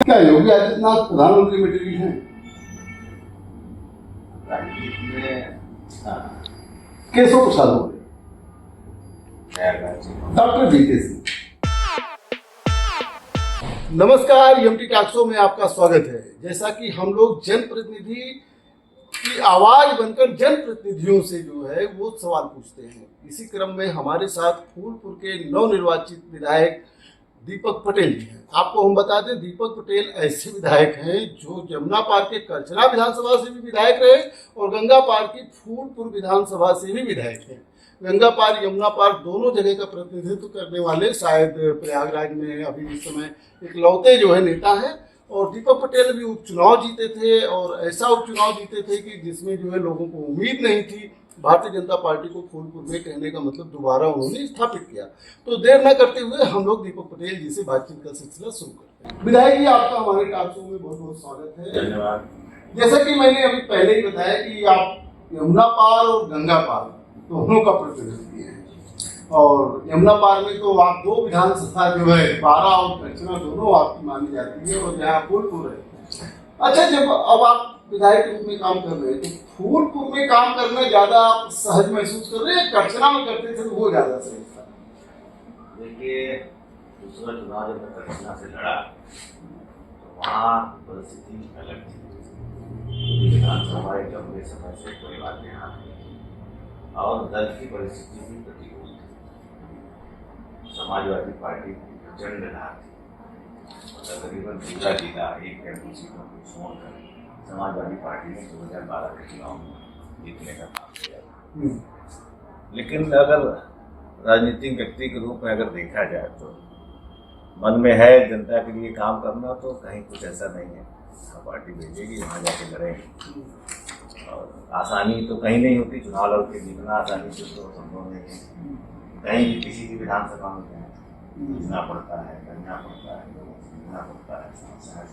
क्या योगी आदित्यनाथ प्रधानमंत्री मटेरियल हैं? केशव प्रसाद हो गए, डॉक्टर बीके सिंह। नमस्कार, एमटी टॉक शो में आपका स्वागत है। जैसा कि हम लोग जनप्रतिनिधि की आवाज बनकर जनप्रतिनिधियों से जो है वो सवाल पूछते हैं, इसी क्रम में हमारे साथ फूलपुर के नवनिर्वाचित विधायक दीपक पटेल जी हैं। आपको हम बता दें, दीपक पटेल ऐसे विधायक हैं जो जमुना पार के करछना विधानसभा से भी विधायक रहे और गंगा पार की फूलपुर विधानसभा से भी विधायक हैं। गंगा पार यमुना पार दोनों जगह का प्रतिनिधित्व करने वाले शायद प्रयागराज में अभी इस समय इकलौते जो है नेता हैं। और दीपक पटेल भी उपचुनाव जीते थे और ऐसा उपचुनाव जीते थे कि जिसमें जो है लोगों को उम्मीद नहीं थी। भारतीय जनता पार्टी को फूलपुर में कहने का मतलब दोबारा उन्होंने स्थापित किया। तो देर न करते हुए हम लोग दीपक पटेल जी से बातचीत का सिलसिला शुरू करते हैं। विधायक जी, आपका हमारे टॉक शो में बहुत बहुत स्वागत है। धन्यवाद। जैसा कि मैंने अभी पहले ही बताया कि आप यमुना पार और गंगा पार दोनों का प्रतिनिधित्व हैं और यमुना पार में तो आप दो विधानसभा जो है बारा और करछना दोनों आपकी मानी जाती है और यहाँ फूलपुर है। अच्छा, जब अब आप विधायक के रूप में काम कर रहे हैं तो फूलपुर में काम करना ज्यादा आप सहज महसूस कर रहे हैं? करछना में करते थे तो वो ज्यादा सही था? देखिए, दूसरा चुनाव जब मैं करछना से लड़ा तो वहाँ परिस्थिति अलग थी। विधानसभा एक लंबे समय से कोई बातें आ रही और दल की परिस्थिति भी प्रतिकूल थी। समाजवादी पार्टी प्रचंड रहा थी, तकरीबन पूरा जिला एक या दूसरी को छोड़कर समाजवादी पार्टी ने 2012 के चुनाव में जीतने का काम किया। लेकिन अगर राजनीतिक व्यक्ति के रूप में अगर देखा जाए तो मन में है जनता के लिए काम करना, तो कहीं कुछ ऐसा नहीं है पार्टी भेजेगी वहाँ जाके लड़ेंगे। और आसानी तो कहीं नहीं होती, चुनाव लड़ के जीतना आसानी से तो संभव नहीं है। कहीं भी किसी भी विधानसभा में जीतना पड़ता है, करना पड़ता है, जीतना पड़ता है, समस्या है।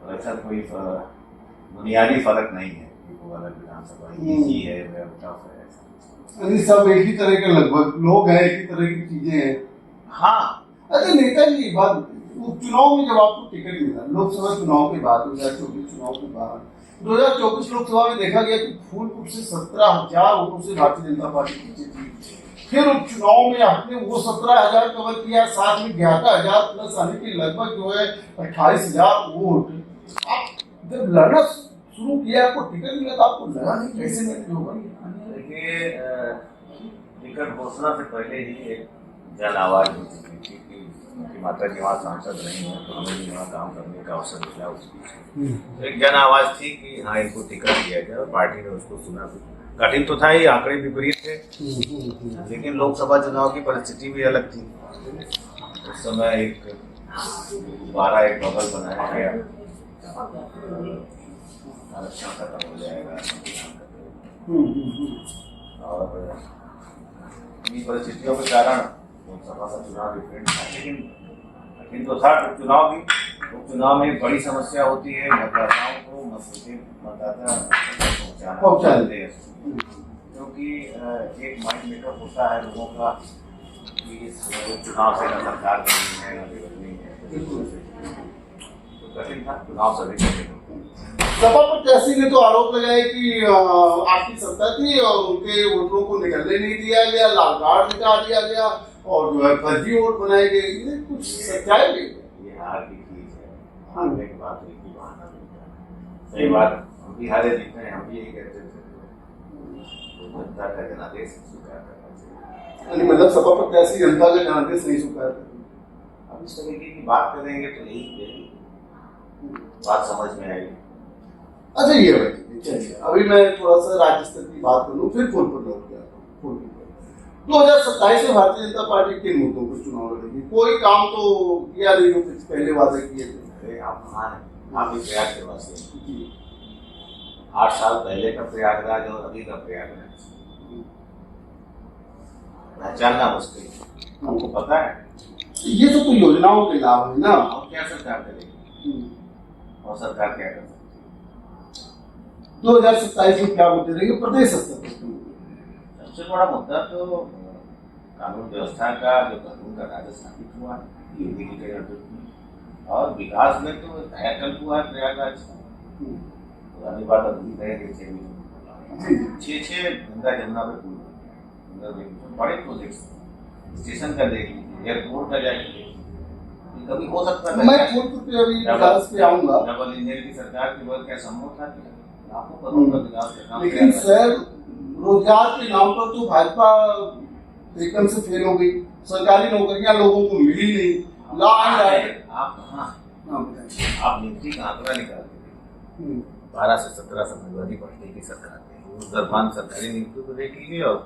तो ऐसा कोई बुनियादी फर्क नहीं है कि वो अलग विधानसभा इजी है या टफ है। सब एक ही तरह के लगभग लोग हैं, एक ही तरह की चीजें हैं। हाँ, अच्छा नेताजी, बात उपचुनाव में जब आपको टिकट मिला लोकसभा चुनाव के बाद 2024 चुनाव के बाद 2024 लोकसभा में देखा गया कि फूलपुर से 17,000 वोटों से भारतीय जनता पार्टी जीती थी। फिर उपचुनाव में आपने वो 17,000 कवर किया, साथ में 11,000 प्लस आने के लगभग जो है 28,000 वोट। आप जब लड़ना शुरू किया, आपको टिकट मिला तो आपको लगा नहीं कैसे मैनेज होगा? देखिए, टिकट घोषणा से पहले ही एक जन आवाज हो चुकी थी कि माता जी वहाँ सांसद नहीं है तो हमें भी वहाँ काम करने का अवसर मिला। उसकी एक जन आवाज थी कि हाँ इनको टिकट दिया जाए और पार्टी ने उसको सुना। कठिन तो था ही, आंकड़े विपरीत थे, लेकिन लोकसभा चुनाव की परिस्थिति भी अलग थी। उस समय एक दोबारा एक बबल बनाया गया, आरक्षण खत्म हो जाएगा और इन परिस्थितियों के कारण लोकसभा का चुनाव डिफरेंट था। लेकिन तो था उपचुनाव भी। उपचुनाव में बड़ी समस्या होती है मतदाताओं को मतदाता पहुँचाते हैं, क्योंकि एक माइंड मेकअप होता है लोगों का कि इस चुनाव से न सरकार करनी है न बिगड़नी है। तो कठिन था चुनाव, सभी कठिन। सपा प्रत्याशी ने तो आरोप लगाया कि आपकी सत्ता थी और उनके वोटरों को निकलने नहीं दिया गया, लाल कार्ड निकाल दिया गया और जो है फर्जी वोट बनाए गए। ये कुछ सच्चाई भी? ये हार की चीज है, हारने के बाद एक ही बहाना मिलता है। सही बात, हम भी हारे जीते हैं, हम भी यही कहते थे। तो जनता का जनादेश स्वीकार करना चाहिए। मतलब सपा प्रत्याशी जनता का जनादेश नहीं स्वीकार करते। अब इस तरीके की बात करेंगे तो यही बात समझ में आएगी। अच्छा, ये बताइए, चलिए अभी मैं थोड़ा सा राज्य स्तर की बात करूँ, फिर फूलपुर लौट गया। 2027 में भारतीय जनता पार्टी किन मुद्दों पर चुनाव लड़ेगी? कोई काम तो किया नहीं जो पहले वादे किए थे। आप कहाँ हैं? आप भी प्रयाग के वासी 8 साल पहले का प्रयागराज और अभी का प्रयागराज पहचानना मुश्किल। आपको पता है ये तो योजनाओं के लाभ है ना, और क्या सरकार करेगी और सरकार क्या कर सकती है? 2027 में क्या मुद्दे रहेंगे प्रदेश स्तर पर? सबसे बड़ा मुद्दा तो कानून व्यवस्था का, जो कानून का राज स्थापित हुआ है और विकास में तो अटल हुआ है प्रयागराज। पुरानी बात अभी है कि 6 गंगा जमुना पे पुल, बड़े प्रोजेक्ट, स्टेशन का देख लीजिए, एयरपोर्ट का जाएंगे, कभी हो सकता है। मैं फूलपुर पे अभी विकास पे आऊंगा। डबल इंजन की सरकार के बाद क्या संभव था कि आपको पता होगा विकास का काम। लेकिन सर रोजगार के नाम पर तो भाजपा एकदम से फेल हो गई, सरकारी नौकरियां लोगों को मिली नहीं। लॉ एंड ऑर्डर आप नीति का आंकड़ा निकालते 12 से 17 समाजवादी पार्टी की सरकार थी, उस दरमियान सरकारी नीतियों को देख लीजिए, और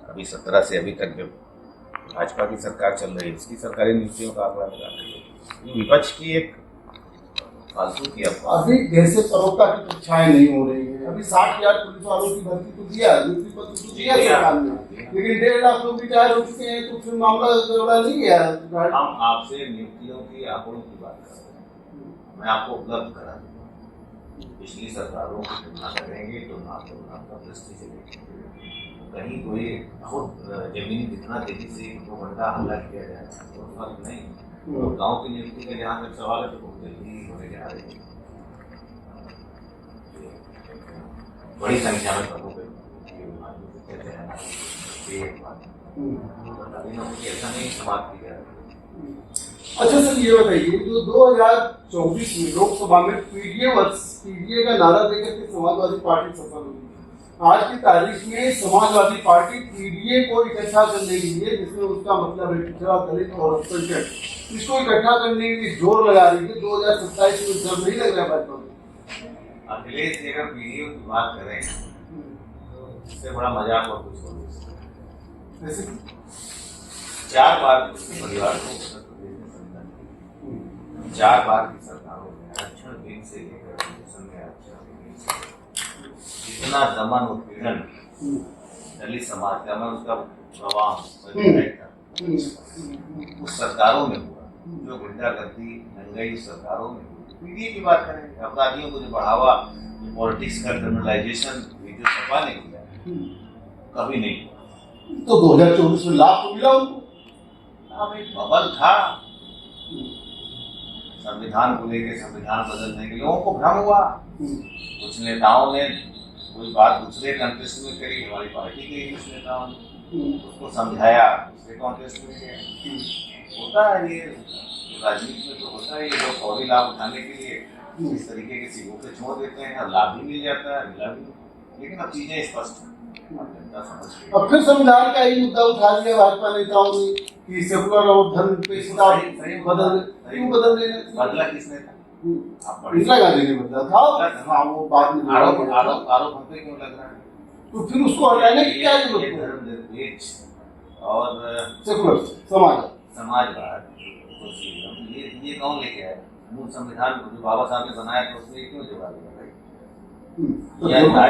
अभी 17 से अभी तक जब भाजपा की सरकार चल रही है इसकी सरकारी नीतियों का आंकड़ा निकाल रही है। विपक्ष की एक फालतू की अभी जैसे परोपकार की परीक्षाएं नहीं हो रही है। अभी 60,000 पुलिस वालों की भर्ती तो दिया, नियुक्ति पत्र तो दिया सरकार ने, लेकिन 1.5 लाख लोग रिटायर हो चुके हैं, तो फिर मामला जोड़ा नहीं गया। हम आपसे नियुक्तियों की आंकड़ों की बात कर रहे हैं, मैं आपको उपलब्ध करा दूंगा। पिछली सरकारों की तुलना करेंगे तो नाम दृष्टि से देखेंगे, कहीं कोई बहुत जमीन जितना तेजी से 2 घंटा हमला किया जाए तो फर्क नहीं। तो गाँव की नियुक्ति का जहाँ तक सवाल है तो बहुत जल्दी होने जा रही है, बड़ी संख्या में पदों पर ऐसा नहीं समाप्त किया। अच्छा सर ये बताइए, जो 2024 में लोकसभा में पीडीए का नारा देकर के समाजवादी पार्टी सफल हुई, आज की तारीख में समाजवादी पार्टी पीडीए को इकट्ठा करने के लिए, जिसमें उसका मतलब है पिछड़ा, दलित और अल्पसंख्यक, इसको इकट्ठा करने के लिए जोर लगा रही है। 2027 में जब नहीं लग रहा भाजपा में। अखिलेश जी अगर पीडीए की बात करें तो इससे बड़ा मजाक और कुछ हो नहीं सकता। 4 बार परिवार को 4 बार की सरकारों में आरक्षण बिल से लेकर इतना दमन उत्पीड़न दलित समाज का, मैं उसका प्रवाह उस सरकारों में हुआ, जो गुंडागर्दी दंगई सरकारों में हुई। पीडीए की बात करें, अपराधियों को जो बढ़ावा, पॉलिटिक्स का क्रिमिनलाइजेशन जो सपा ने किया कभी नहीं हुआ। तो 2024 में लाभ तो मिला उनको। अब एक बबल था संविधान को लेकर, संविधान बदलने के लोगों को भ्रम हुआ। कुछ नेताओं ने कोई बात दूसरे कंटेस्ट में करी, हमारी पार्टी के कुछ नेताओं ने उसको समझाया, दूसरे कॉन्टेस्ट में किया। होता है ये राजनीति में, तो होता है ये लोग फौरी लाभ उठाने के लिए इस तरीके के सिगों पे छोड़ देते हैं, लाभ भी मिल जाता है, मिला भी। लेकिन अब चीजें स्पष्ट हैं। अब फिर संविधान का ही मुद्दा उठा लिया भाजपा नेताओं ने कि सेकुलर और धर्म पे बदला किसने था? इंदिरा गांधी ने बदला था। हाँ, वो बाद में आरोप हम पे क्यों लग रहा है? तो फिर उसको हटाने की क्या जरूरत है? धर्मनिरपेक्ष और सेकुलर समाजवाद ये कौन लेके आया? मूल संविधान जो बाबा साहब ने बनाया था उसमें क्यों जवाब दिया?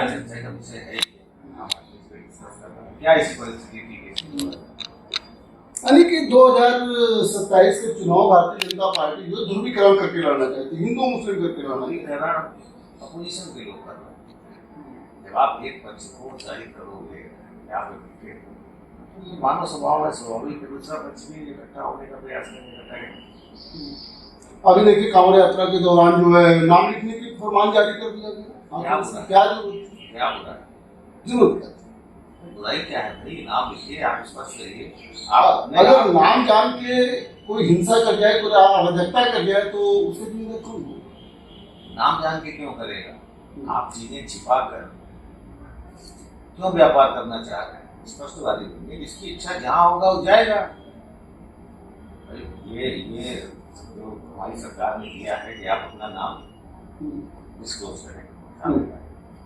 चर्चा का विषय है क्या इसी परिस्थिति यानी कि 2027 के चुनाव भारतीय जनता पार्टी जो ध्रुवीकरण करके लड़ना चाहती है, हिंदू मुस्लिम करके लड़ना, अपोजिशन के लोग कर रहे हैं। जब आप एक पक्ष को जाहिर करोगे या फिर मानव स्वभाव है, स्वाभाविक दूसरा पक्ष भी इकट्ठा होने का प्रयास करेगा। अभी देखिए कांवड़ यात्रा के दौरान जो है नाम लिखने की फरमान जारी कर दिया गया। क्या जरूरत है? बुराई क्या है भाई? नाम लिखिए, आप स्पष्ट करिए। अगर नाम जान के कोई हिंसा कर जाए, कोई अराजकता कर जाए तो उसे भी नाम जान के क्यों करेगा? आप चीजें छिपा कर क्यों व्यापार करना चाह रहे हैं? स्पष्टवादी बनिए, जिसकी इच्छा जहाँ होगा वो जाएगा। ये जो हमारी सरकार ने किया है कि आप अपना नाम डिस्क्लोज करें,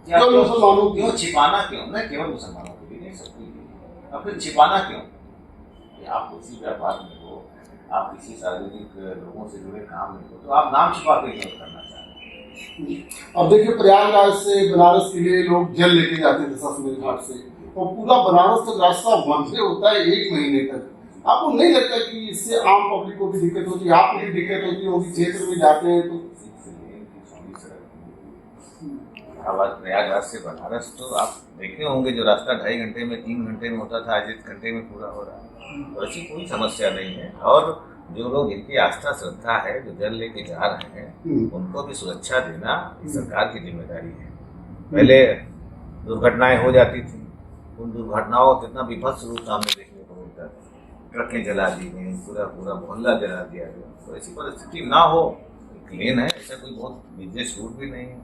क्यों छिपाना? क्यों? मैं केवल मुसलमानों को भी नहीं सकती, और फिर छिपाना क्यों? कि आप किसी व्यापार में हो, आप किसी सार्वजनिक लोगों से जुड़े काम में हो, तो आप नाम छिपा कर क्यों करना चाहते हैं? अब देखिए प्रयागराज से बनारस के लिए लोग जल लेके जाते थे ससमेर घाट से, और पूरा बनारस तक रास्ता बंद होता है 1 महीने तक। आपको नहीं लगता कि इससे आम पब्लिक को भी दिक्कत होती है, आपको भी दिक्कत होती होगी? क्षेत्र में जाते हैं तो प्रयागराज से बनारस तो आप देखे होंगे, जो रास्ता 2.5 घंटे में 3 घंटे में होता था आज 1 घंटे में पूरा हो रहा है। तो ऐसी कोई समस्या नहीं है। और जो लोग जिनकी आस्था श्रद्धा है, जो जल लेके जा रहे हैं, उनको भी सुरक्षा देना सरकार की जिम्मेदारी है। पहले दुर्घटनाएं हो जाती थी, उन दुर्घटनाओं का कितना विभत्स रूप सामने देखने को मिलता था। ट्रकें जला दी गई, पूरा मोहल्ला जला दिया गया। तो ऐसी परिस्थिति ना हो, क्लीन है, ऐसा कोई बहुत बिजनेस रूट भी नहीं है।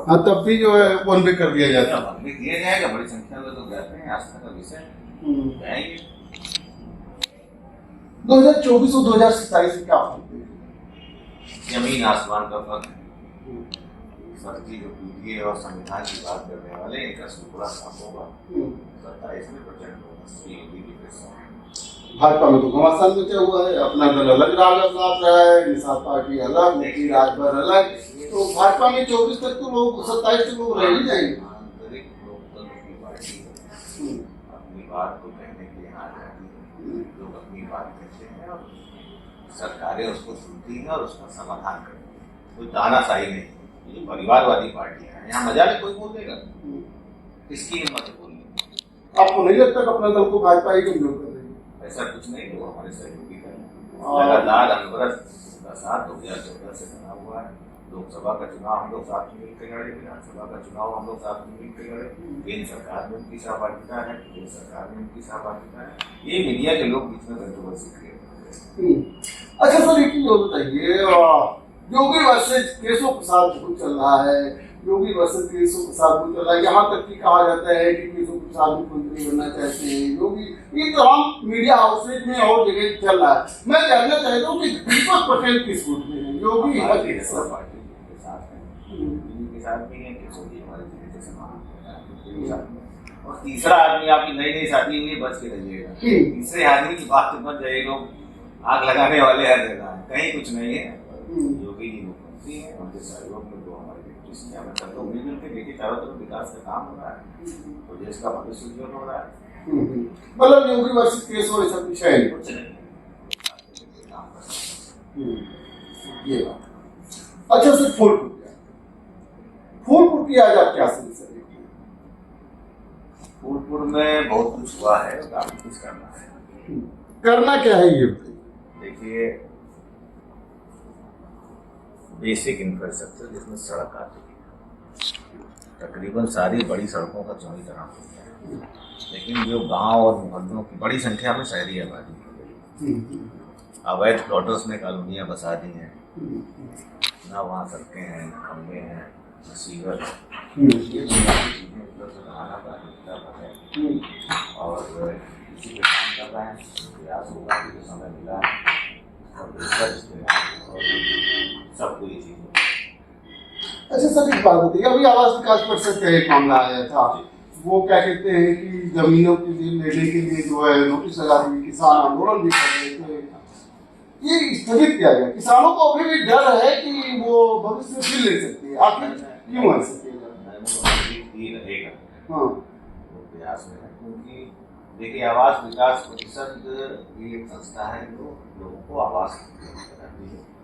हाँ, तब भी जो है वन वे कर दिया जाता है। वन वे किया जाएगा, बड़ी संख्या में लोग जाते हैं, आस्था का विषय जाएंगे। 2024 और 2027 में क्या फर्क है? जमीन आसमान का फर्क है। सरकी जो पीटीए और संविधान की बात करने वाले, इनका टुकड़ा साफ होगा। 27 में प्रचंड योगी की प्रेस। भाजपा में तो घमासान मचा हुआ है, अपना दल अलग राग अपना रहा है, निषाद पार्टी अलग, मोदी राजभर अलग। तो भाजपा में 24 तक तो लोग, 27 तक लोग रह ही जाएंगे। आंतरिक लोकतंत्र की पार्टी है, अपनी बात को कहने के लिए यहाँ जाती है। लोग अपनी बात कहते हैं और सरकारें उसको सुनती हैं और उसका समाधान करती हैं। कोई तानाशाही नहीं। ये परिवारवादी पार्टियां हैं, यहाँ मजा नहीं कोई बोल देगा। किसकी हिम्मत है बोलने? आपको नहीं लगता कि अपना दल को भाजपा ही कमजोर कर रही है? ऐसा कुछ नहीं, वो हमारे सहयोगी का लगातार अनवरत का साथ 2014 से बना हुआ है। लोकसभा का चुनाव हम लोग साथ में मिलकर लड़े, विधानसभा का चुनाव हम लोग साथ में मिलकर लड़े। केंद्र सरकार में उनकी सहभागिता है, प्रदेश सरकार में उनकी सहभागिता है। ये मीडिया के लोग बीच में कंट्रोवर्सी क्रिएट करते हैं। अच्छा सर, एक चीज और बताइए, योगी वर्सेज केशव प्रसाद जो चल रहा है, योगी वर्सेज केशव प्रसाद जो चल रहा है, यहाँ तक कि कहा जाता है कि केशव प्रसाद मुख्यमंत्री बनना चाहते हैं योगी। ये तमाम मीडिया हाउसेज में और जगह चल रहा है। मैं जानना चाहता हूँ कि दीपक पटेल किस गुट में है? योगी भारतीय जनता पार्टी के साथ है, योगी के साथ भी है, केशव जी हमारे जिले के समान। और तीसरा आदमी आपकी नई शादी हुई, बच के रहिएगा। तीसरे आदमी की बात मत जाइए, लोग आग लगाने वाले हर जगह है, कहीं कुछ नहीं है। योगी जी मुख्यमंत्री हैं, उनके सहयोग में जो हमारे डिप्टी में सब लोग मिलजुल के देखिए, चारों तरफ विकास का काम हो रहा है, तो देश का भविष्य उज्जवल हो रहा है। मतलब योगी वर्सेज केशव ऐसा कुछ है कुछ नहीं। ये बात। अच्छा सर, फूलपुर की आज आप क्या समझ रहे हैं? फूलपुर में बहुत कुछ हुआ है, काफी कुछ करना है। करना क्या है ये देखिए, बेसिक इंफ्रास्ट्रक्चर जिसमें सड़क आती है, तकरीबन सारी बड़ी सड़कों का चौड़ीकरण होता है, लेकिन जो गांव और मोहल्लों की बड़ी संख्या में शहरी आबादी, अवैध प्लॉटर्स में कॉलोनियाँ बसा दी हैं, ना वहाँ सड़कें हैं, न खंभे हैं, न सीवर, ये बुनियादी चीज़ें उपलब्ध कराना प्राथमिकता है और इसी पे काम कर रहे हैं। प्रयास होगा कि जो समय मिला है और सबको ये चीज़। अच्छा सर, एक बात बताइए, अभी आवास विकास परिषद का एक मामला आया था, वो क्या कहते हैं कि जमीनों के लिए लेने के लिए जो है नोटिस लगा दी, किसान आंदोलन भी कर रहे थे, ये स्थगित किया गया। किसानों को अभी भी डर है कि वो भविष्य में फिर ले सकते हैं, आखिर क्यों ऐसा रहेगा? हाँ, वो प्रयास में है, क्योंकि देखिए आवास विकास परिषद भी एक संस्था है जो लोगों को आवास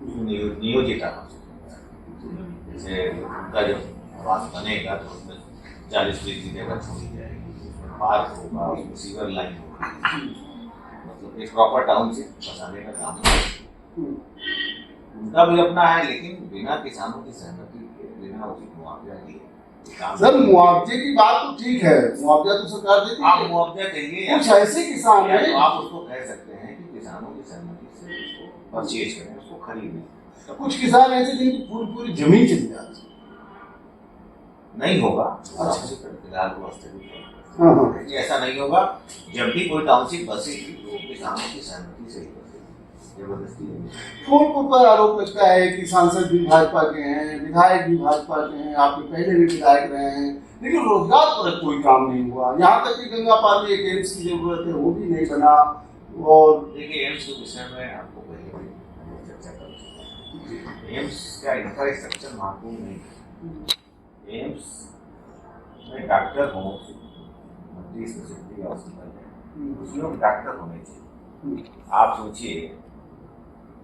नियोजित आवास, जैसे उनका जब आवास बनेगा तो उसमें 40% जगह छोड़ी जाएगी, उसमें पार्क होगा, उसमें सीवर लाइन होगी, मतलब एक प्रॉपर टाउनशिप बसाने का काम है। उनका भी अपना है, लेकिन बिना किसानों की सहमति के, बिना उचित मुआवजा दिए। सर मुआवजे की बात तो ठीक है, मुआवजा तो सरकार देती है, आप मुआवजा चाहिए, कुछ ऐसे किसान हैं, तो आप उसको कह सकते हैं कि किसानों की सहमति से उसको परचेज करें, उसको खरीदें। तो कुछ किसान ऐसे जिनकी पूरी जमीन चली जाती है, नहीं होगा। अच्छा, फिलहाल वो स्थगित, ऐसा नहीं होगा। जब भी कोई टाउनशिप बसेगी तो किसानों की सहमति से ही बसेगी, जबरदस्ती नहीं। फूलपुर पर आरोप लगता है कि सांसद भी भाजपा के हैं, विधायक भी भाजपा के हैं, आपके पहले भी विधायक रहे हैं, लेकिन रोजगार पर कोई काम नहीं हुआ। यहाँ तक कि गंगापाल में एक एम्स की जरूरत है, वो भी नहीं बना। और देखिए, एम्स के विषय में आपको पहले भी चर्चा कर चुके हैं। एम्स का इंफ्रास्ट्रक्चर महत्वपूर्ण नहीं है। एम्स में डॉक्टर हो, मल्टी स्पेशलिटी हॉस्पिटल है, उसमें डॉक्टर होने चाहिए। आप सोचिए,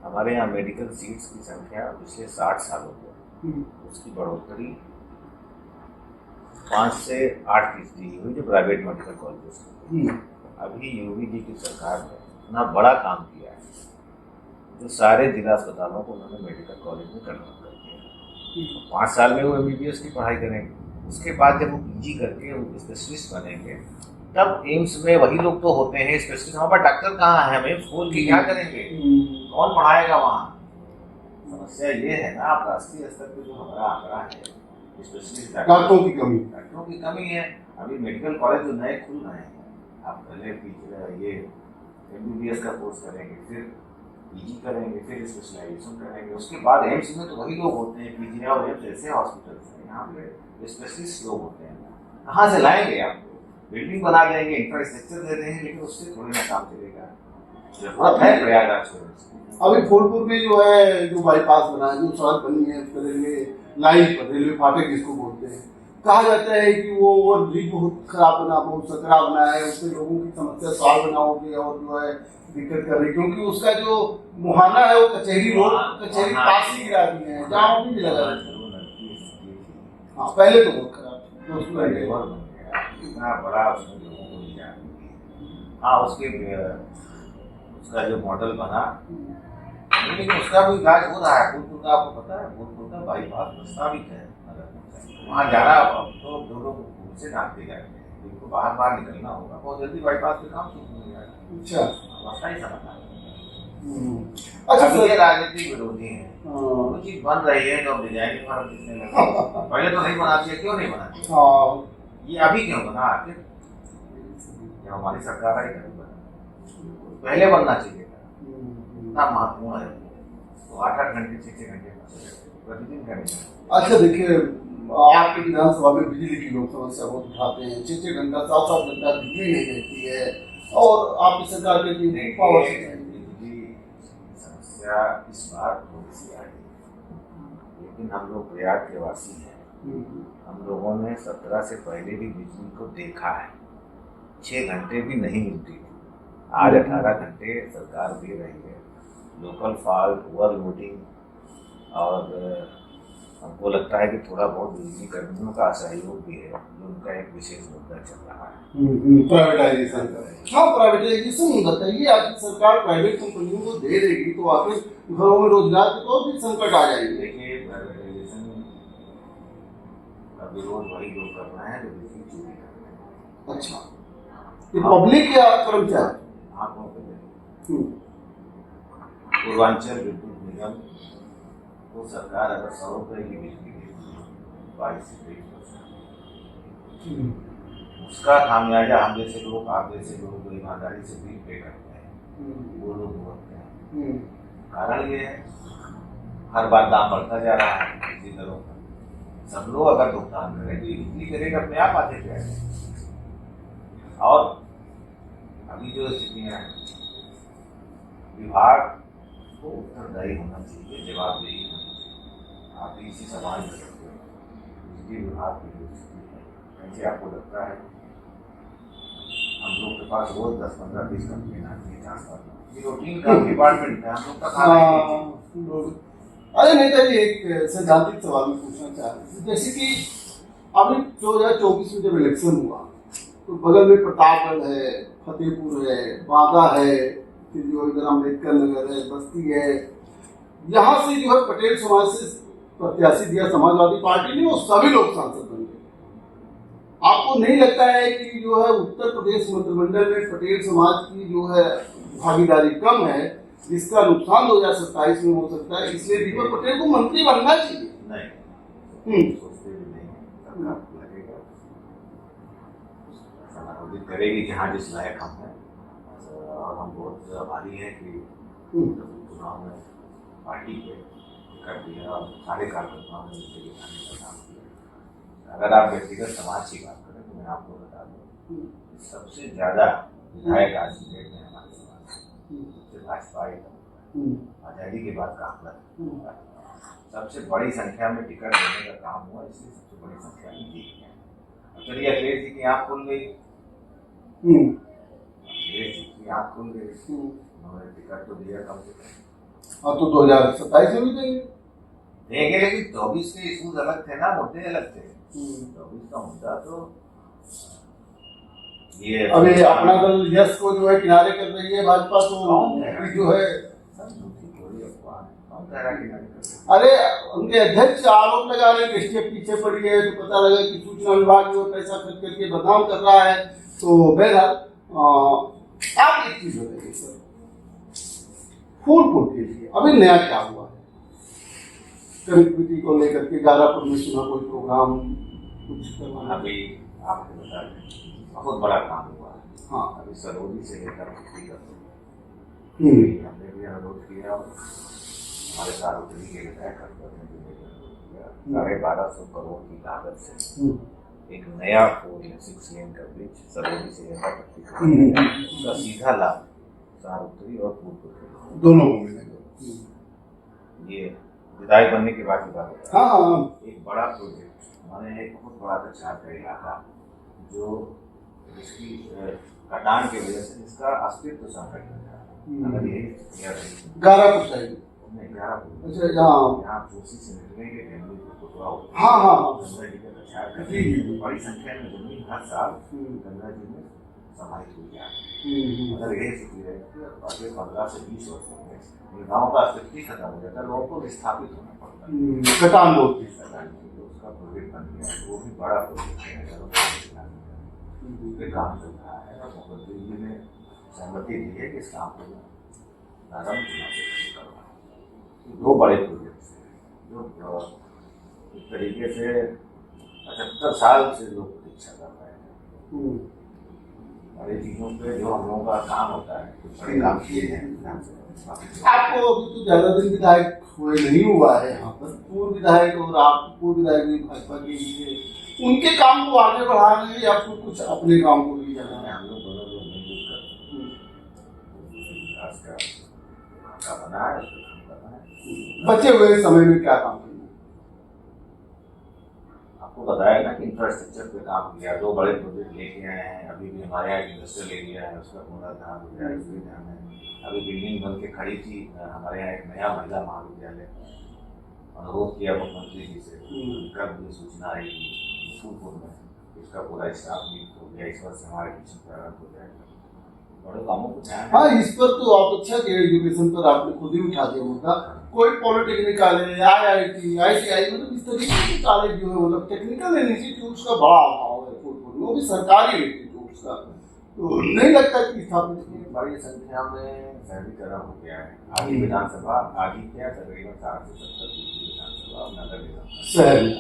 हमारे यहाँ मेडिकल सीट्स की संख्या पिछले 60 सालों में उसकी बढ़ोतरी 5 से 8% हुई, जो प्राइवेट मेडिकल कॉलेज। अभी योगी जी की सरकार ने इतना बड़ा काम किया है तो सारे जिला अस्पतालों को उन्होंने मेडिकल कॉलेज में कन्वर्ट कर दिया। 5 साल में वो MBBS की पढ़ाई करेंगे, उसके बाद जब वो PG करके वो स्पेशलिस्ट बनेंगे तब एम्स में वही लोग तो होते हैं स्पेशलिस्ट। वहाँ पर डॉक्टर कहाँ है? हम एम्स खोल के क्या करेंगे? कौन पढ़ाएगा वहाँ? समस्या ये है ना, आप राष्ट्रीय स्तर पे जो हमारा आंकड़ा है स्पेशलिस्ट डॉक्टरों की कमी है। अभी मेडिकल कॉलेज जो नए खुल रहे हैं, आप पहले ये MBBS का कोर्स करेंगे, फिर PG करेंगे, फिर स्पेशलाइजेशन करेंगे, उसके बाद एम्स में तो वही लोग होते हैं। PG और एम्स ऐसे हॉस्पिटल हैं, यहाँ पे स्पेशलिस्ट लोग होते हैं। कहाँ से लाएंगे? आप बिल्डिंग बना देंगे, इंफ्रास्ट्रक्चर दे देंगे, लेकिन उससे थोड़ी ना काम चलेगा। जरूरत है प्रयागराज को। अभी फूलपुर में जो है जो बाईपास बना है, जो सड़क बनी है रेलवे लाइन पर, रेलवे फाटक जिसको बोलते हैं, कहा जाता है कि वो ओवरब्रिज बहुत खराब बना, बहुत सकरा बना है, उससे लोगों की समस्या सॉल्व ना होगी और जो है दिक्कत कर रही, क्योंकि उसका जो मुहाना है वो कचहरी रोड, कचहरी पास ही गिरा दी है, जहाँ भी लगा। हाँ, पहले तो बहुत खराब तो उसमें इतना बड़ा उसमें लोगों को नहीं जाना। हाँ, उसका जो मॉडल बना, लेकिन उसका भी इलाज हो रहा है। भूतपुर का आपको पता है, भूतपुर का बाईपास प्रस्तावित है। वहाँ जाना अब तो जो लोग उनसे नापते जाते हैं, जिनको बाहर निकलना होगा, बहुत जल्दी बाईपास पे काम शुरू हो जाएगा। अच्छा, रास्ता ही समझना। अच्छा अब ये राजनीतिक विरोधी है, वो चीज बन रही है तो अब डिजाइन फर्क कितने लगे। पहले तो नहीं बनाती है, क्यों नहीं बनाती? ये अभी क्यों बना? आखिर जब हमारी सरकार आई तभी बना, पहले बनना चाहिए था। इतना महत्वपूर्ण है तो 8-8 घंटे 6-6 घंटे प्रतिदिन का। अच्छा देखिए, आपके विधानसभा में बिजली की लोग समस्या बहुत उठाते हैं, 6-6 घंटा 7-7 घंटा बिजली नहीं रहती है, और आपकी सरकार के पावर समस्या इस बार थोड़ी सी आई, लेकिन हम लोग प्रयाग के वासी हैं। हम लोगों ने 17 से पहले भी बिजली को देखा है, 6 घंटे भी नहीं मिलती थी। आज 18 घंटे सरकार दे रही है। लोकल फॉल्ट, ओवरलोडिंग, और हमको लगता है कि थोड़ा बहुत बिजली कर्मियों का असहयोग भी है, जो उनका एक विशेष मुद्दा चल रहा है। प्राइवेटाइजेशन का। हाँ, प्राइवेटाइजेशन बताइए, आपकी सरकार प्राइवेट कंपनियों को दे देगी तो आखिर घरों में रोजगार के तो भी संकट आ जाएंगे। देखिए, प्राइवेटाइजेशन का विरोध वही लोग कर रहे हैं जो बिजली चोरी कर रहे हैं। अच्छा, ये पब्लिक या कर्मचारी? आंखों पे पूर्वांचल विद्युत निगम तो सरकार अगर 100 रुपये की बिजली देती है 22 से 23%, उसका खामियाजा हम जैसे लोग, आप जैसे लोग जो ईमानदारी से बिल पे करते हैं वो लोग भुगतते हैं। कारण ये है हर बार दाम बढ़ता जा रहा है बिजली दरों का। सब लोग अगर भुगतान करें तो बिजली के रेट अपने आप आते जाएंगे। और अभी जो स्थितियाँ हैं, विभाग को उत्तरदायी होना चाहिए, जवाबदेही होनी चाहिए। आप इसी सवाल कर सकते हो बिजली विभाग की जो स्थिति है, कैसे आपको लगता है? हम लोग के पास रोज 10, 15, 20 कंप्लेन आती है, ट्रांसफार्मर ये रूटीन का डिपार्टमेंट है, हम लोग का काम है। अरे नेता जी, एक सैद्धांतिक सवाल में पूछना चाह रहे थे, जैसे कि अभी 2024 में जब इलेक्शन हुआ तो बगल में प्रतापगढ़ है, फतेहपुर है, बांदा है, फिर जो इधर अम्बेडकर नगर है, बस्ती है, यहाँ से जो है पटेल समाज से प्रत्याशी दिया समाजवादी पार्टी ने, वो सभी लोग सांसद बन गए। आपको नहीं लगता है कि जो है उत्तर प्रदेश मंत्रिमंडल में पटेल समाज की जो है भागीदारी कम है, जिसका नुकसान 2027 में हो सकता है, इसलिए दीपक पटेल को मंत्री बनना चाहिए? नहीं, सोचते भी नहीं, सरकार को लगेगा ऐसा करेगी कि हाँ जिस लायक हम हैं। और हम बहुत आभारी हैं कि चुनाव में पार्टी के कर दिया और सारे कार्यकर्ताओं ने इसे दिखाने का काम किया। अगर आप व्यक्तिगत समाज की बात करें तो मैं आपको बता दूँ, सबसे ज़्यादा विधायक आज की डेट में हमारे समाज से भाजपा आज़ादी के बाद का आंकड़ा सबसे बड़ी संख्या में टिकट देने का काम हुआ, इसलिए सबसे बड़ी संख्या में जीत गया। चलिए अखिलेश जी की आँख खुल गई, अखिलेश जी की आँख खुल गई, उन्होंने टिकट तो दिया कम से कम। हाँ, तो 2027 में भी देंगे, लेकिन 24 के इशूज अलग थे ना, मुद्दे अलग थे। 24 का मुद्दा तो ये अभी अपना दल यश को जो है किनारे कर रही है भाजपा, तो जो है कौन कह रहा है कि नहीं कर सकते? अरे उनके अध्यक्ष आरोप लगा रहे हैं कि STF पीछे पड़ी है, तो पता लगा कि सूचना विभाग जो पैसा खर्च करके बदनाम कर रहा है। तो बहरहाल आप एक चीज बताइए सर, फूलपुर के लिए अभी नया क्या हुआ है? कनेक्टिविटी को लेकर के 11 में सुना कोई प्रोग्राम कुछ करवाना? अभी आपको बता दें बहुत बड़ा काम हुआ है। हाँ, अभी सरौली से लेकर पुत्री तक हमने भी अनुरोध किया और हमारे साथ उत्तरी के विधायक 1250 करोड़ की लागत से एक नया 4-6 लेन का ब्रिज सरौली से लेकर पुत्री उसका सीधा लाभ सार उत्तरी और पूर्व दोनों को मिलेगा। ये विधायक बनने के बाद की बात है। हाँ, एक बड़ा प्रोजेक्ट हमारे एक बहुत बड़ा कछार का इलाका जो इसकी कटान की वजह से इसका अस्तित्व संकट में था। अगर यही 11 चाहिए। अच्छा, यहाँ जोशी से निकलने के जंगली को टुकड़ा होता है। हाँ, गंगा जी का कछार का बड़ी संख्या में जमीन हर साल गंगा जी में समाहित हो गया। अगर यही स्थिति रहेगी अगले 15 से 20 वर्षों में गाँव का अस्तित्व ही खत्म हो जाता है, लोगों को विस्थापित होना पड़ता है। कटान बोलते हैं। उसका प्रोजेक्ट बन गया, वो भी बड़ा प्रोजेक्ट है, काम चल रहा है और मुख्यमंत्री जी ने सहमति दी है कि इस काम को प्रारंभ से करवाना। 2 बड़े प्रोजेक्ट जो एक तरीके से 75 साल से लोग प्रतीक्षा कर रहे हैं। बड़ी चीजों पे जो हम लोगों का काम होता है बड़े काम किए हैं। आपको अभी तो ज्यादा दिन विधायक हुए नहीं हुआ है यहाँ पर, पूर्व विधायक और आप पूर्व विधायक भी भाजपा के लिए, उनके काम को आगे बढ़ाने या फिर कुछ अपने काम को भी जाना है? हम लोग दोनों लोग मिलजुल कर विकास का बना है, बचे हुए समय में क्या काम करना? आपको बताया ना कि इंफ्रास्ट्रक्चर पे काम किया, 2 बड़े प्रोजेक्ट लेके आए हैं। अभी भी हमारे यहाँ इंडस्ट्रियल एरिया है, उसका पुनर्धान हो गया, इसलिए ध्यान है। अभी बिल्डिंग बन के खड़ी थी, हमारे यहाँ एक नया महिला महाविद्यालय अनुरोध किया मुख्यमंत्री जी से, उनका मुझे सूचना आई फूलपुर में इसका पूरा स्टाफ नियुक्त हो गया। इस वर्ष से हमारा एडमिशन प्रारंभ हो जाएगा। बड़े कामों को ध्यान। हाँ, इस पर तो आप अच्छा कि एजुकेशन पर आपने खुद ही उठा दिया मुद्दा। कोई पॉलिटेक्निक कॉलेज, IIT, ITI मतलब इस तरीके के कॉलेज जो है मतलब टेक्निकल इंस्टीट्यूट्स का बड़ा अभाव है फूलपुर में, वो भी सरकारी इंस्टीट्यूट्स का। तो नहीं लगता कि स्थापित बड़ी संख्या में शहरीकरण हो गया है। आगे विधानसभा आगे क्या तकरीबन 60 से 70 विधानसभा नगर निगम शहर में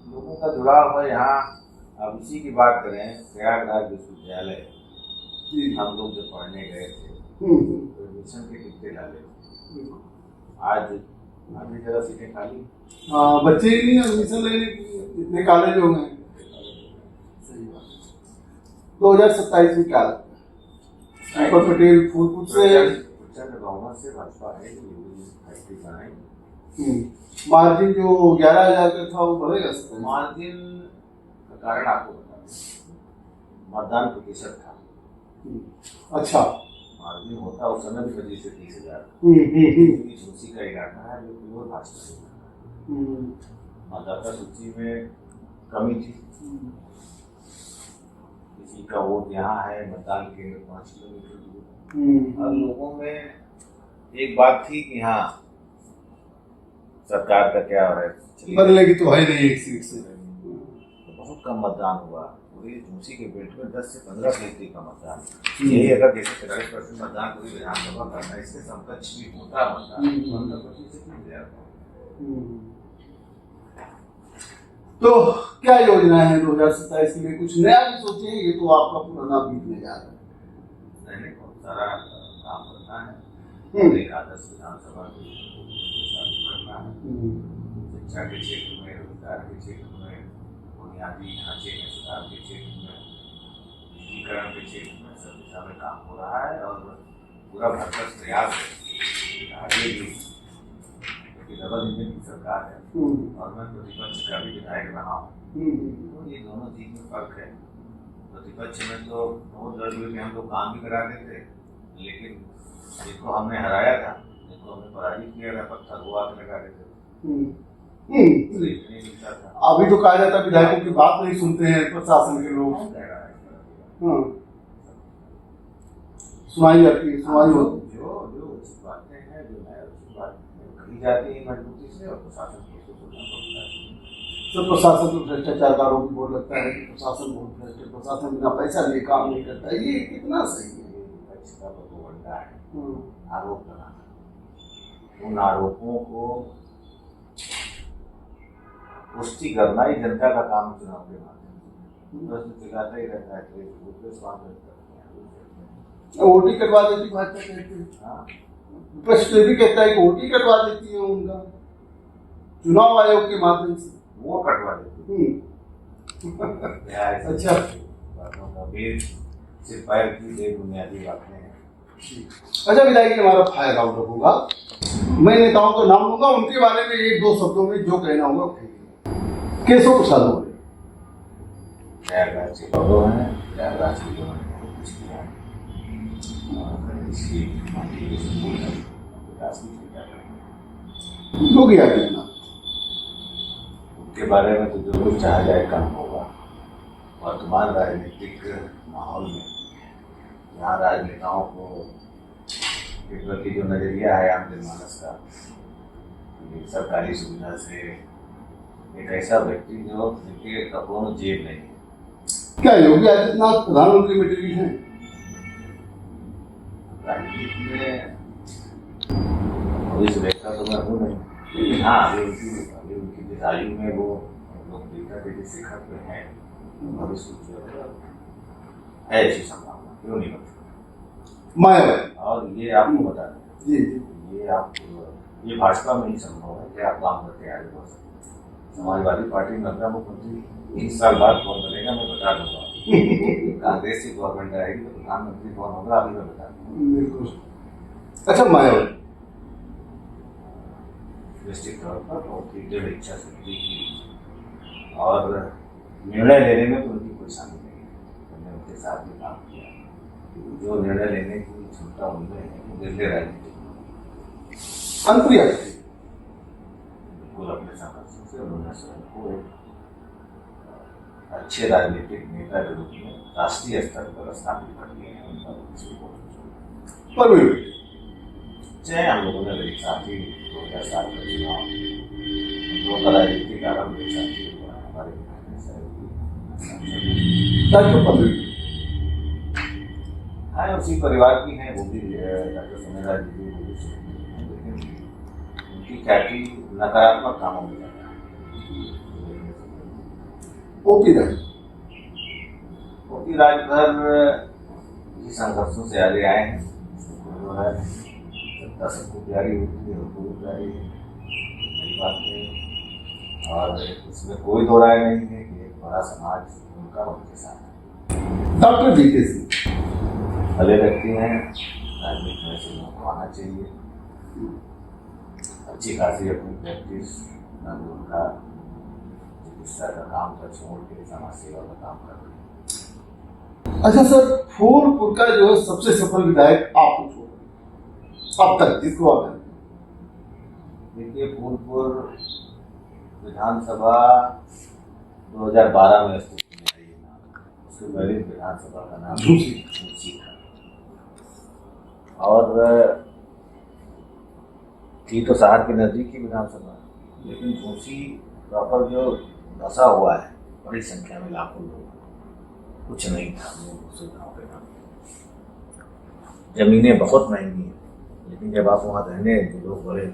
लोगों का जुड़ाव है यहाँ। अब इसी की बात करें, प्रयागराज विश्वविद्यालय हम लोग जब पढ़ने गए थे एडमिशन के कितने डाले, आज आधी जगह सीटें खाली। हाँ, बच्चे ही नहीं एडमिशन लेने इतने कॉलेज हो गए। सही बात। 2027 में क्या लगता है? पटेल फूलपुर से बहुमत से भाजपा है, मार्जिन जो 11,000 का था वो बढ़ेगा? मार्जिन का कारण आपको बता दें, मतदान प्रतिशत था। अच्छा, मार्जिन होता उस समय भी 25 से 30,000। झूसी का इलाका है जो प्योर भाजपा मतदाता सूची में कमी थी। किसी का वोट यहाँ है, मतदान केंद्र 5 किलोमीटर दूर। अब लोगों में एक बात थी कि हाँ सरकार का क्या है, बदलेगी तो है नहीं एक सीट से। बहुत कम मतदान हुआ पूरी झूसी के बेल्ट में, 10 से 15% का मतदान। यही अगर देखिए 40% मतदान पूरी विधानसभा करना, इसके समकक्ष भी होता मतदान 15% से मिल जाता। तो क्या योजनाएं हैं 2027 के लिए? कुछ नया भी सोचे हैं? ये तो आपका पुराना बीतने जा रहा है। नहीं, बहुत सारा काम करना है। एक आदर्श विधानसभा करना है, शिक्षा के क्षेत्र में, रोजगार के क्षेत्र में, बुनियादी ढांचे में सुधार के क्षेत्र में, निजीकरण के क्षेत्र में सब दिशा में काम हो रहा है। और पूरा भरसक प्रयास है आगे भी, क्योंकि डबल इंजन की सरकार है और मैं प्रतिपक्ष का भी विधायक रहा हूँ। तो ये दोनों चीज में फर्क है। प्रतिपक्ष में तो बहुत जरूरी में हम लोग काम भी करा देते, लेकिन जिनको हमने हराया था, जिनको हमने पराजित किया था, पत्थर वो आके लगा देते। अभी तो कहा जाता है विधायकों की बात नहीं सुनते हैं प्रशासन के लोग। सुनाई जाती है, सुनाई होती है। जो बातें हैं, जो कही जाती है मजबूती से और प्रशासन को उसको सुनना पड़ता है। सर प्रशासन तो भ्रष्टाचार का आरोप भी बहुत लगता है कि प्रशासन बहुत भ्रष्ट है, प्रशासन बिना पैसा लिए काम नहीं करता है, ये कितना सही है? ये विपक्ष का प्रोपेगेंडा है, आरोप लगाना, उन आरोपों को पुष्टि करना ही जनता का काम चुनाव के माध्यम से। प्रश्न चिल्लाता ही रहता है तो स्वागत करते हैं, वोटी कटवा देती भाजपा कहते हैं। हाँ विपक्ष तो ये भी कहता है कि वोटी कटवा देती है उनका चुनाव आयोग के माध्यम से, वो कटवा देते हैं। अच्छा बातों का भी सिर्फ पैर की ये बुनियादी बातें हैं। अच्छा विधायक जी, हमारा फायर राउंड होगा, मैं नेताओं का नाम लूंगा, उनके बारे में एक दो शब्दों में जो कहना होगा कहिए। केशव प्रसाद हो गए, प्रयागराज के गौरव हैं, प्रयागराज के जो कुछ किया है इसकी विकास की चिंता करेंगे। योगी आदित्यनाथ उनके बारे में तो जो कुछ चाहा जाए कम होगा। वर्तमान राजनीतिक माहौल में यहाँ राजनेताओं को के प्रति जो नजरिया है आम जनमानस का, सरकारी सुविधा से एक ऐसा व्यक्ति जो जिनके कपड़ों में जेब नहीं है। क्या योगी आदित्यनाथ प्रधानमंत्री मटेरियल हैं? राजनीति में भविष्य देखता तो मैं हूँ नहीं, लेकिन हाँ अभी उनकी जिस आयु में वो लोकप्रियता के जिस शिखर पे है, भविष्य है ऐसी संभावना, क्यों नहीं बन मायावती, और ये आपको बता दें जी ये भाजपा में ही संभव है कि आप काम करके आगे बढ़ सकते हैं। समाजवादी पार्टी में अगला मुख्यमंत्री 20 साल बाद कौन बनेगा मैं बता दूंगा। कांग्रेस की गवर्नमेंट आएगी तो प्रधानमंत्री कौन होगा अभी मैं बता दूंगा। बिल्कुल। अच्छा मायावती निश्चित तौर पर बहुत ही दृढ़ इच्छा शक्ति की और निर्णय लेने में तो उनकी कोई शामिल नहीं है। मैंने उनके साथ भी काम किया, जो निर्णय लेने की क्षमता उनमें है वो निर्णय राजनीति अनुप्रिया बिल्कुल अपने संघर्षों से उन्होंने स्वयं को एक अच्छे राजनीतिक नेता के रूप में राष्ट्रीय स्तर पर स्थापित कर दिए हैं। उनका चाहे हम लोगों ने एक साथ ही 2007 का चुनाव हम लोगों का राजनीतिक आरंभ एक साथ ही हुआ हमारे हाँ उसी परिवार की हैं, वो भी डॉक्टर सोमेरा जी भी, लेकिन उनकी ख्याति नकारात्मक कामों में जाता है। ओपी राजभर इसी संघर्षों से आगे आए हैं। जो है सत्ता सबको प्यारी होती है, उनको भी प्यारी है, नई बात है, और इसमें कोई दो राय नहीं है कि एक बड़ा समाज उनका उनके साथ है। डॉक्टर जीके सिंह भले व्यक्ति हैं, राजनीति में से उनको आना चाहिए, अच्छी खासी अपनी प्रैक्टिस उनका चिकित्सा का काम का छोड़ के समाज सेवा का काम कर रहे हैं। अच्छा सर, फूलपुर का जो है सबसे सफल विधायक आप अब तक जिसको आप देखिए, फूलपुर विधानसभा 2012 में अस्तित्व में आई है, उसके पहले विधानसभा का नाम झूसी था और थी तो शहर के नजदीक की विधानसभा, लेकिन झूसी प्रॉपर जो बसा हुआ है बड़ी संख्या में लाखों लोग, कुछ नहीं था दूसरे गाँव के नाम। जमीनें बहुत महंगी हैं, लेकिन जब आप वहाँ रहने जो लोग बड़े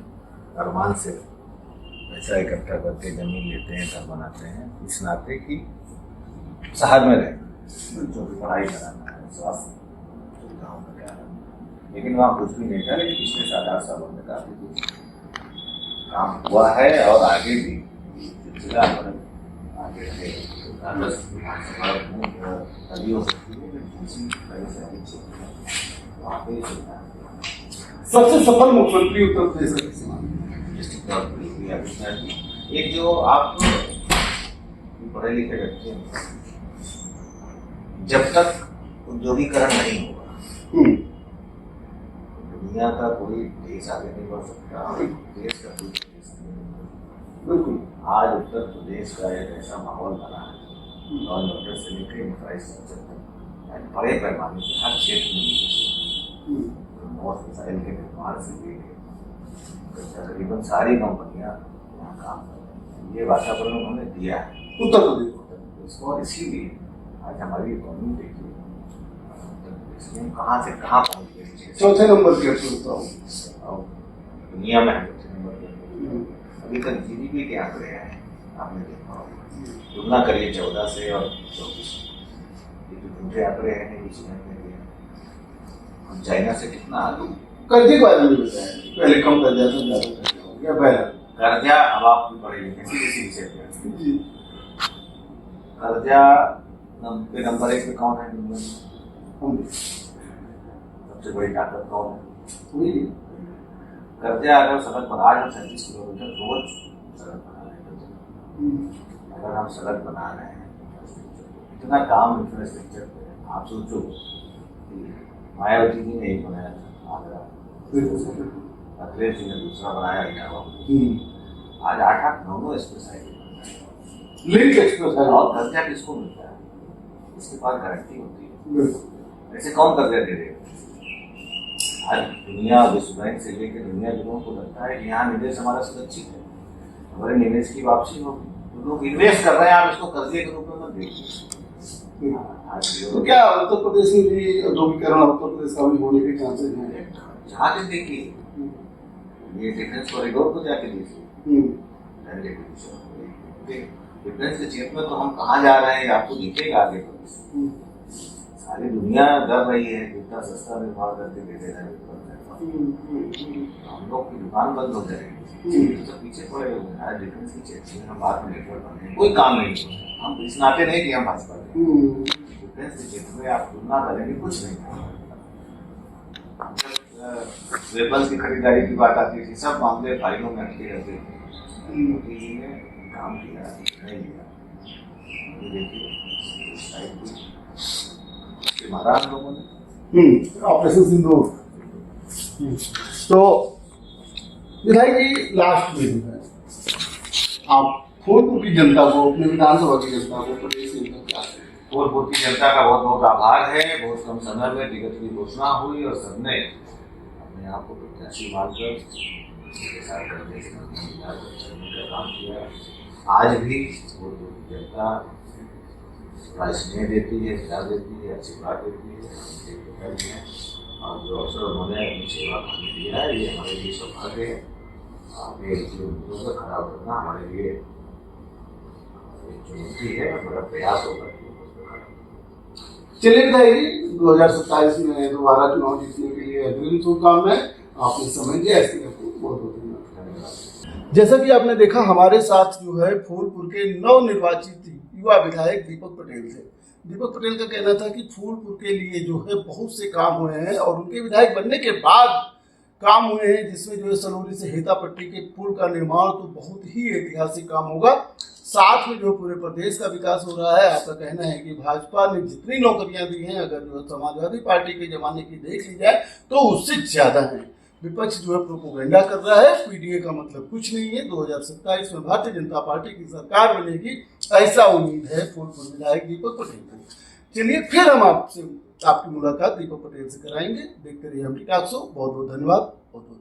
अरमान से पैसा इकट्ठा करके जमीन लेते हैं, घर बनाते हैं, इस नाते कि शहर में रहना, जो भी पढ़ाई कराना है, स्वास्थ्य सुविधाओं का क्या है, लेकिन वहाँ कुछ भी नहीं था। लेकिन पिछले 7-8 सालों में काफी कुछ काम हुआ है और आगे भी सिलसिला आगे सबसे सफल मुख्यमंत्री उत्तर प्रदेश का एक जो आप पढ़े लिखे व्यक्ति हैं, जब तक उद्योगीकरण नहीं होगा दुनिया का कोई देश आगे नहीं बढ़ सकता, देश का कोई देश बिल्कुल। आज उत्तर प्रदेश का एक ऐसा माहौल बना है, गवर्नमेंट से लेकर इंफ्रास्ट्रक्चर तक बड़े पैमाने पर हर क्षेत्र में नॉर्थ मिसाइल के निर्माण से लेकर तकरीबन सारी कंपनियां यहाँ काम कर रही हैं। ये वातावरण उन्होंने दिया है उत्तर प्रदेश को, और इसीलिए आज हमारी इकोनॉमी देखिए इसमें कहाँ से कहाँ पहुँच गई। चौथे नंबर की अर्थव्यवस्था हूँ और दुनिया में हम चौथे नंबर पर। अभी तक जीडीपी के आंकड़े हैं, आपने देखा होगा, तुलना करिए 14 से और 24, ये जो दूसरे आंकड़े हैं इस महीने के, हम चाइना से कितना आगे। कर्जे के बारे में बताया, पहले कम कर्जा था, ज्यादा कर्जा हो गया। पहला कर्जा, अब आप पढ़े लिखे किसी विषय पे, कर्जा पे नंबर 1 पे कौन है दुनिया में? सबसे बड़ी ताकत कौन है? कर्जा अगर सड़क बना रहे 36 किलोमीटर रोज सड़क बना रहे हैं, अगर हम सड़क बना रहे हैं, इतना काम इंफ्रास्ट्रक्चर पे, आप सोचो मायावती जी ने एक बनाया था आगरा, अखिलेश जी ने दूसरा बनाया इटावा, आज 8-9 एक्सप्रेस हाईवे लिंक एक्सप्रेस है। और कर्जा किसको मिलता है? इसके पास गारंटी होती है। ऐसे कौन कर्जा दे देगा? आज दुनिया, विश्व बैंक से लेकर दुनिया के लोगों को लगता है कि यहाँ निवेश हमारा सुरक्षित है, हमारे निवेश की वापसी होगी, तो लोग इन्वेस्ट कर रहे हैं, आप इसको कर्जे के रूप में मत देखिए। तो क्या उत्तर प्रदेश में भी औद्योगिकरण उत्तर प्रदेश का भी होने के चांसेस हैं? जाके देखिए, ये डिफेंस कॉरिडोर को जाके देखिए, डिफेंस के क्षेत्र में तो हम कहाँ जा रहे हैं आपको दिखेगा आगे तो। सारी दुनिया डर रही है कितना सस्ता निर्माण करके दे दे रहे हैं, हम लोग की दुकान बंद हो जाएगी, तो पीछे पड़े हुए हैं। डिफेंस के क्षेत्र में हम बात में नेटवर्क बने, कोई काम नहीं, हम इस नाते नहीं कि हम भाजपा डिफेंस के क्षेत्र में आप तुलना करेंगे कुछ नहीं। वेपन्स की खरीदारी की बात आती थी, सब मामले फाइलों में अटके रहते थे, मोदी जी ने काम किया नहीं किया, देखिए मारा हम लोगों ने ऑपरेशन सिंदूर। तो विधायक जी, लास्ट में जो है आप फूलपुर की जनता को, अपने विधानसभा की जनता को, प्रदेश की जनता को क्या कहें? फूलपुर की जनता का बहुत बहुत आभार है। बहुत कम समय में टिकट की घोषणा हुई और सबने अपने आप को प्रत्याशी मानकर काम किया। आज भी फूलपुर की जनता बड़ा स्नेह देती है, प्यार देती है, आशीर्वाद देती है, और जो अवसर उन्होंने अपनी सेवा करने दिया है, ये हमारे लिए सौभाग्य है। आगे जो मुद्दों को खड़ा करना हमारे लिए एक चुनौती है, बड़ा प्रयास होगा। चलिए विधायक जी, 2027 में दोबारा चुनाव जीतने के लिए अग्रिम शुभकामनाएं। आपने समय दिया, इसके आपको बहुत बहुत धन्यवाद। जैसा कि आपने देखा, हमारे साथ जो है फूलपुर के नवनिर्वाचित युवा विधायक दीपक पटेल थे। दीपक पटेल का कहना था कि फूलपुर के लिए जो है बहुत से काम हुए हैं और उनके विधायक बनने के बाद काम हुए हैं, जिसमें जो है सलोरी से हेतापट्टी के पुल का निर्माण तो बहुत ही ऐतिहासिक काम होगा। साथ में जो पूरे प्रदेश का विकास हो रहा है। आपका कहना है कि भाजपा ने जितनी नौकरियां दी हैं, अगर जो समाजवादी पार्टी के जमाने की देख ली जाए तो उससे ज्यादा है। विपक्ष जो है प्रोपोगेंडा कर रहा है, पीडीए का मतलब कुछ नहीं है। 2027 में भारतीय जनता पार्टी की सरकार बनेगी, ऐसा उम्मीद है फूलपुर विधायक दीपक पटेल को। चलिए फिर हम आपकी मुलाकात दीपक पटेल से कराएंगे। देखते रहिए एमटी टॉक शो। बहुत बहुत धन्यवाद। बहुत बहुत